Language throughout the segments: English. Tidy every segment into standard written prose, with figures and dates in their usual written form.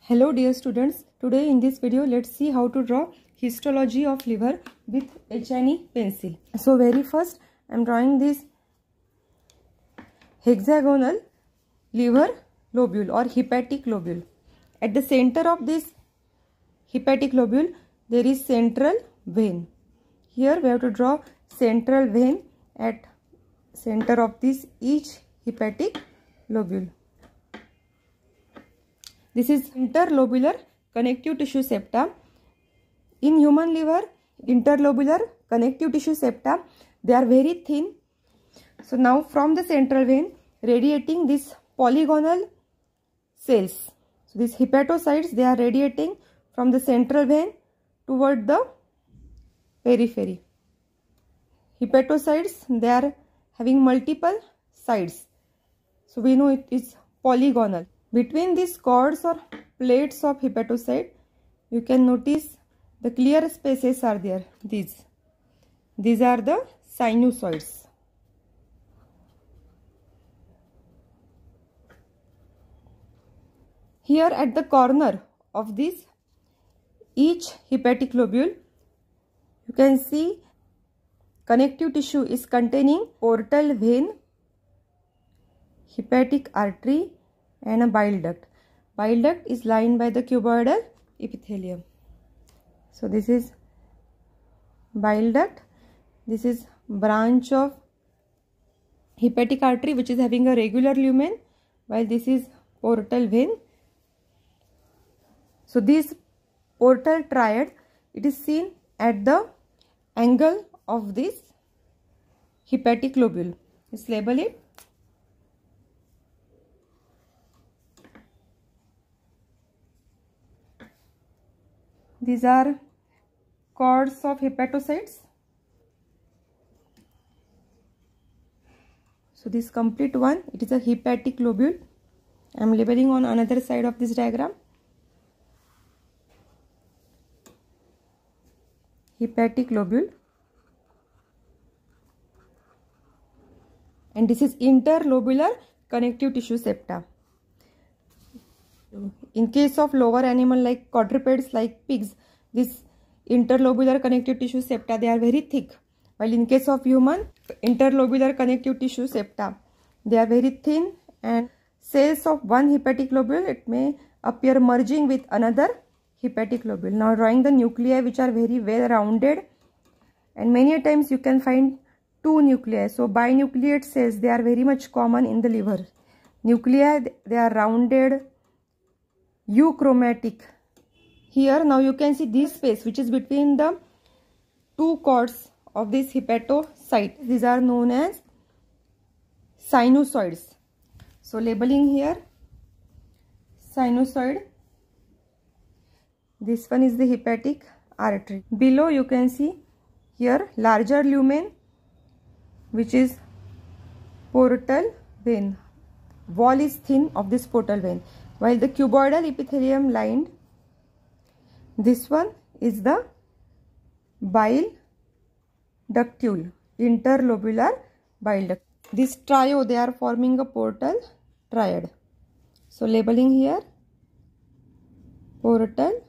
Hello dear students, today in this video let's see how to draw histology of liver with H&E pencil. So very first I am drawing this hexagonal liver lobule or hepatic lobule. At the center of this hepatic lobule there is central vein. Here we have to draw central vein at center of this each hepatic lobule. This is interlobular connective tissue septa. In human liver, interlobular connective tissue septa, they are very thin. So now from the central vein radiating these polygonal cells. So these hepatocytes, they are radiating from the central vein toward the periphery. Hepatocytes, they are having multiple sides. So we know it is polygonal. Between these cords or plates of hepatocyte, you can notice the clear spaces are there. These are the sinusoids. Here at the corner of this each hepatic lobule, you can see connective tissue is containing portal vein, hepatic artery, and a bile duct. Bile duct is lined by the cuboidal epithelium. So this is bile duct. This is branch of hepatic artery which is having a regular lumen, while this is portal vein. So this portal triad, it is seen at the angle of this hepatic lobule. Let's label it. These are cords of hepatocytes. So this complete one, it is a hepatic lobule. I am labeling on another side of this diagram. Hepatic lobule. And this is interlobular connective tissue septa. In case of lower animal like quadrupeds like pigs, this interlobular connective tissue septa, they are very thick. While in case of human, interlobular connective tissue septa, they are very thin, and cells of one hepatic lobule, it may appear merging with another hepatic lobule. Now drawing the nuclei which are very well rounded, and many times you can find two nuclei. So binucleate cells, they are very much common in the liver. Nuclei, they are rounded, euchromatic. Here now you can see this space which is between the two cords of this hepatocyte. These are known as sinusoids. So labeling here, sinusoid. This one is the hepatic artery. Below you can see here larger lumen which is portal vein. Wall is thin of this portal vein, while the cuboidal epithelium lined, this one is the bile ductule, interlobular bile duct. This trio, they are forming a portal triad. So labeling here, portal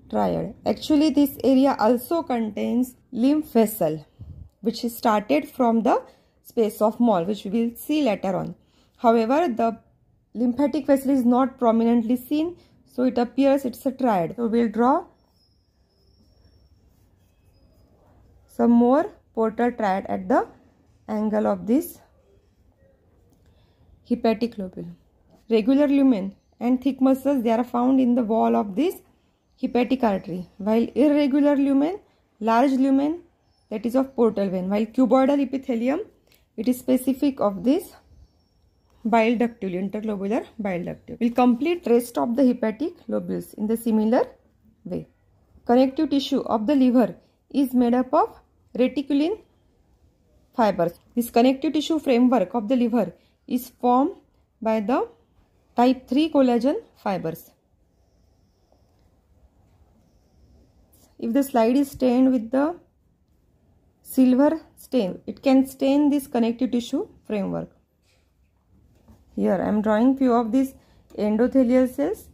triad. Actually this area also contains lymph vessel which is started from the space of Moll, which we will see later on. However, the lymphatic vessel is not prominently seen, so it appears it's a triad. So we'll draw some more portal triad at the angle of this hepatic lobule. Regular lumen and thick muscles, they are found in the wall of this hepatic artery, while irregular lumen, large lumen, that is of portal vein, while cuboidal epithelium, it is specific of this bile ductule, interlobular bile ductule. We'll complete rest of the hepatic lobules in the similar way. Connective tissue of the liver is made up of reticulin fibers. This connective tissue framework of the liver is formed by the type 3 collagen fibers. If the slide is stained with the silver stain, it can stain this connective tissue framework. Here I am drawing few of these endothelial cells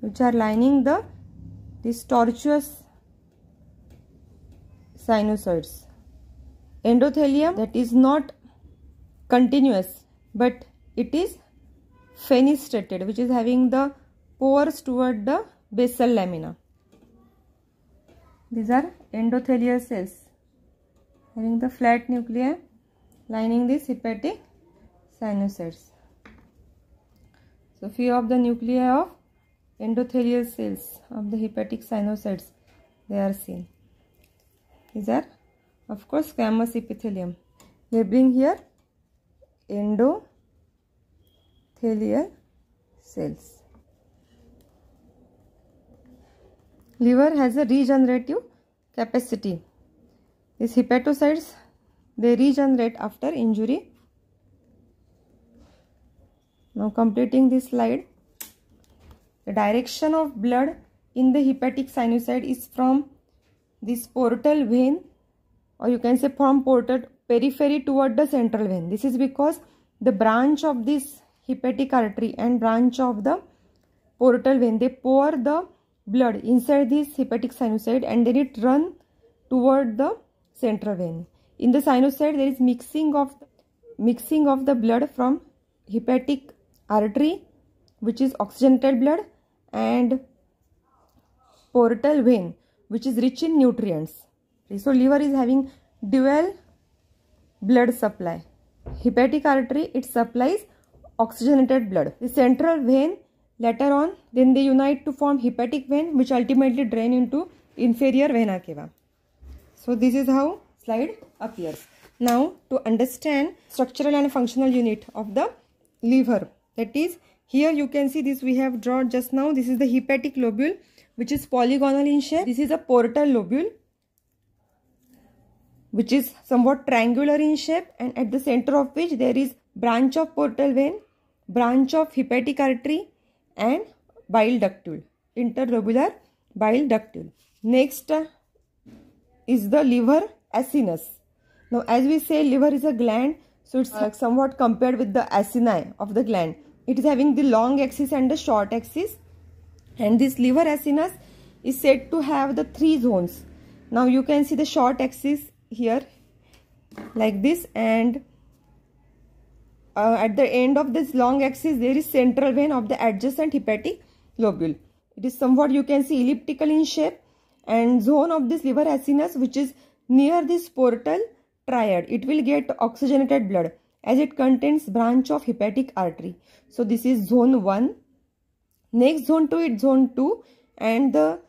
which are lining these tortuous sinusoids. Endothelium, that is not continuous but it is fenestrated, which is having the pores toward the basal lamina. These are endothelial cells having the flat nuclei lining these hepatic sinusoids. So few of the nuclei of endothelial cells of the hepatic sinusoids, they are seen. These are of course squamous epithelium. Labeling here endothelial cells. Liver has a regenerative capacity. These hepatocytes, they regenerate after injury. Now completing this slide, the direction of blood in the hepatic sinusoid is from this portal vein, or you can say from portal periphery toward the central vein. This is because the branch of this hepatic artery and branch of the portal vein, they pour the blood inside this hepatic sinusoid and then it run toward the central vein. In the sinusoid, there is mixing of the blood from hepatic artery, which is oxygenated blood, and portal vein, which is rich in nutrients. So liver is having dual blood supply. Hepatic artery, it supplies oxygenated blood. The central vein, later on, then they unite to form hepatic vein, which ultimately drain into inferior vena cava. So this is how slide appears. Now to understand structural and functional unit of the liver, that is, here you can see this we have drawn just now. This is the hepatic lobule, which is polygonal in shape. This is a portal lobule, which is somewhat triangular in shape, and at the center of which there is branch of portal vein, branch of hepatic artery, and bile ductule, interlobular bile ductule. Next is the liver acinus. Now as we say, liver is a gland, so it's somewhat compared with the acini of the gland. It is having the long axis and the short axis, and this liver acinus is said to have the 3 zones. Now you can see the short axis here like this, and at the end of this long axis there is central vein of the adjacent hepatic lobule. It is somewhat, you can see, elliptical in shape, and zone of this liver acinus, which is near this portal triad, it will get oxygenated blood as it contains branch of hepatic artery. So this is zone 1. Next zone to it, zone 2, and the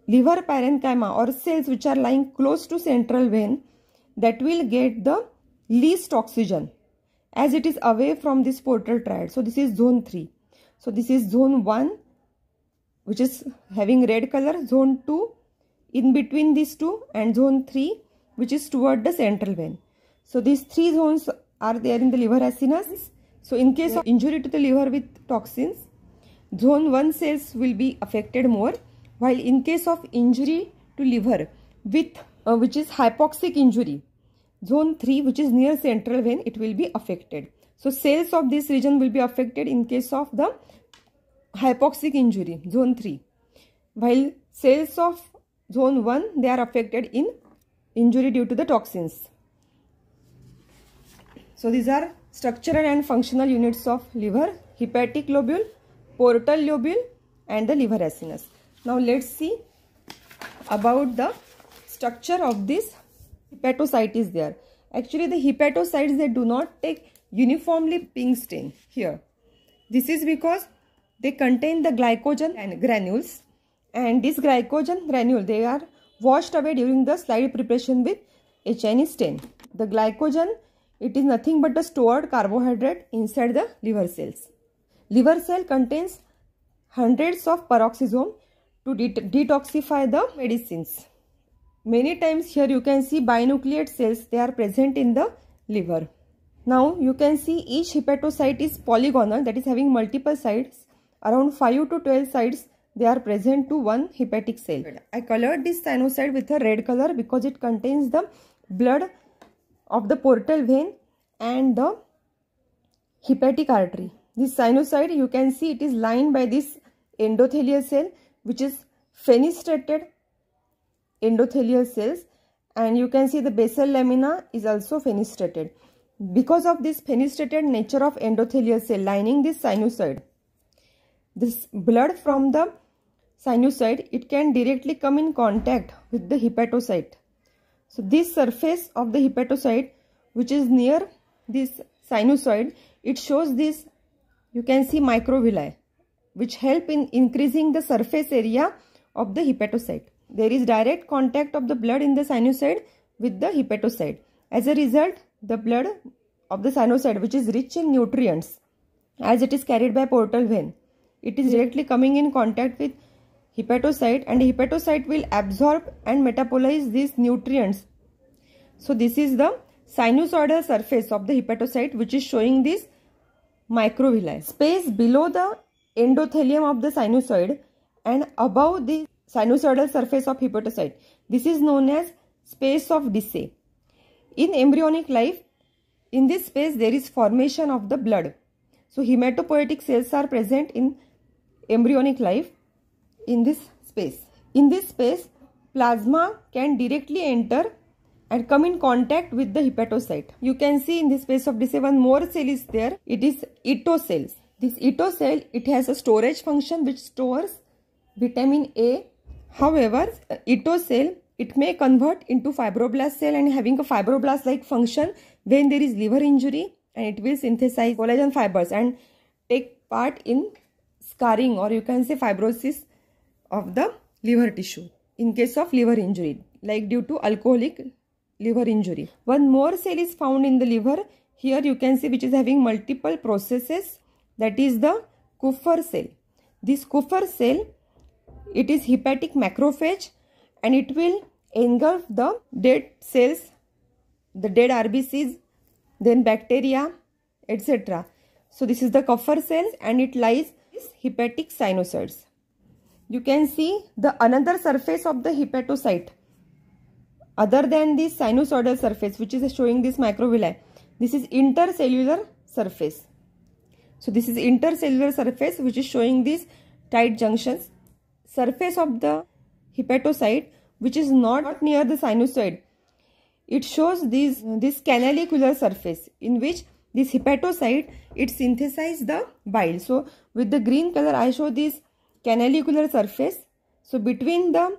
liver parenchyma or cells which are lying close to central vein, that will get the least oxygen as it is away from this portal triad. So this is zone 3. So this is zone 1, which is having red color, zone 2 in between these two, and zone 3, which is toward the central vein. So these 3 zones are there in the liver acinus. So in case of injury to the liver with toxins, zone 1 cells will be affected more, while in case of injury to liver with which is hypoxic injury, zone 3, which is near central vein, it will be affected. So cells of this region will be affected in case of the hypoxic injury, zone 3, while cells of zone 1, they are affected in injury due to the toxins. So these are structural and functional units of liver: hepatic lobule, portal lobule, and the liver acinus. Now let's see about the structure of this hepatocyte there. Actually, the hepatocytes, they do not take uniformly pink stain here. This is because they contain the glycogen and granules, and this glycogen granule, they are washed away during the slide preparation with HNE stain. The glycogen, it is nothing but a stored carbohydrate inside the liver cells. Liver cell contains hundreds of peroxisome to detoxify the medicines. Many times here you can see binucleate cells, they are present in the liver. Now you can see each hepatocyte is polygonal, that is having multiple sides. Around 5 to 12 sides they are present to one hepatic cell. I colored this sinusoid with a red color because it contains the blood of the portal vein and the hepatic artery. This sinusoid, you can see it is lined by this endothelial cell which is fenestrated endothelial cells, and you can see the basal lamina is also fenestrated. Because of this fenestrated nature of endothelial cell lining this sinusoid, this blood from the sinusoid, it can directly come in contact with the hepatocyte. So this surface of the hepatocyte which is near this sinusoid, it shows this, you can see microvilli which help in increasing the surface area of the hepatocyte. There is direct contact of the blood in the sinusoid with the hepatocyte. As a result, the blood of the sinusoid, which is rich in nutrients, as it is carried by portal vein, it is directly coming in contact with hepatocyte, and hepatocyte will absorb and metabolize these nutrients. So this is the sinusoidal surface of the hepatocyte which is showing this microvilli. Space below the endothelium of the sinusoid and above the sinusoidal surface of hepatocyte, this is known as space of Disse. In embryonic life, in this space there is formation of the blood. So hematopoietic cells are present in embryonic life in this space. In this space, plasma can directly enter and come in contact with the hepatocyte. You can see in this space of Disse one more cell is there. It is Ito cells. This Ito cell, it has a storage function which stores vitamin A. However, Ito cell, it may convert into fibroblast cell and having a fibroblast like function when there is liver injury, and it will synthesize collagen fibers and take part in scarring, or you can say fibrosis of the liver tissue in case of liver injury, like due to alcoholic liver injury. One more cell is found in the liver. Here you can see which is having multiple processes, that is the Kupffer cell. This Kupffer cell, it is hepatic macrophage and it will engulf the dead cells, the dead RBCs, then bacteria, etc. So this is the Kupffer cells and it lies in hepatic sinusoids. You can see the another surface of the hepatocyte other than this sinusoidal surface which is showing this microvilli. This is intercellular surface. So this is intercellular surface which is showing these tight junctions. Surface of the hepatocyte which is not near the sinusoid, it shows this canalicular surface in which this hepatocyte, it synthesizes the bile. So with the green color I show this canalicular surface. So between the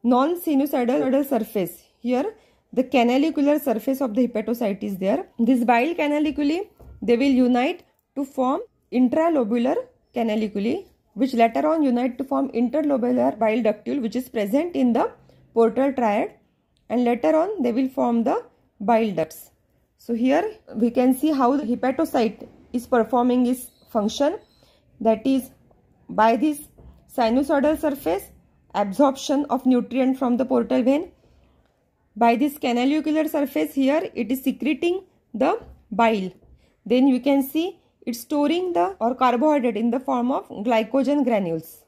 non-sinusoidal surface, here the canalicular surface of the hepatocyte is there. This bile canaliculi, they will unite to form intralobular canaliculi, which later on unite to form interlobular bile ductule, which is present in the portal triad, and later on they will form the bile ducts. So here we can see how the hepatocyte is performing its function, that is by this sinusoidal surface, absorption of nutrient from the portal vein. By this canalicular surface, here it is secreting the bile. Then you can see it's storing the carbohydrate in the form of glycogen granules.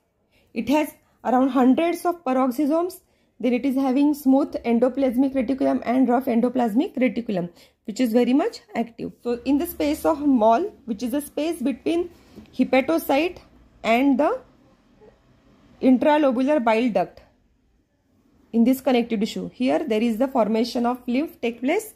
It has around hundreds of peroxisomes. Then it is having smooth endoplasmic reticulum and rough endoplasmic reticulum, which is very much active. So in the space of mole, which is the space between hepatocyte and the intralobular bile duct, in this connective tissue, here there is the formation of lymph take place,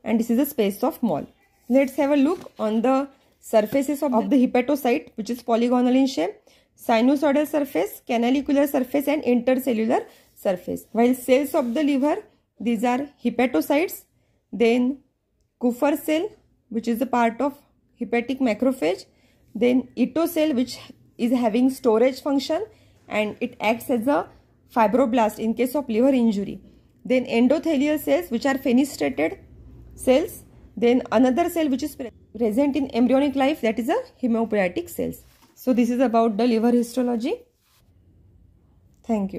and this is the space of mole. Let's have a look on the surfaces of the hepatocyte, which is polygonal in shape, sinusoidal surface, canalicular surface and intercellular surface. While cells of the liver, these are hepatocytes, then Kupffer cell, which is a part of hepatic macrophage, then Ito cell, which is having storage function and it acts as a fibroblast in case of liver injury. Then endothelial cells, which are fenestrated cells. Then another cell which is present in embryonic life, that is a hematopoietic cells. So this is about the liver histology. Thank you.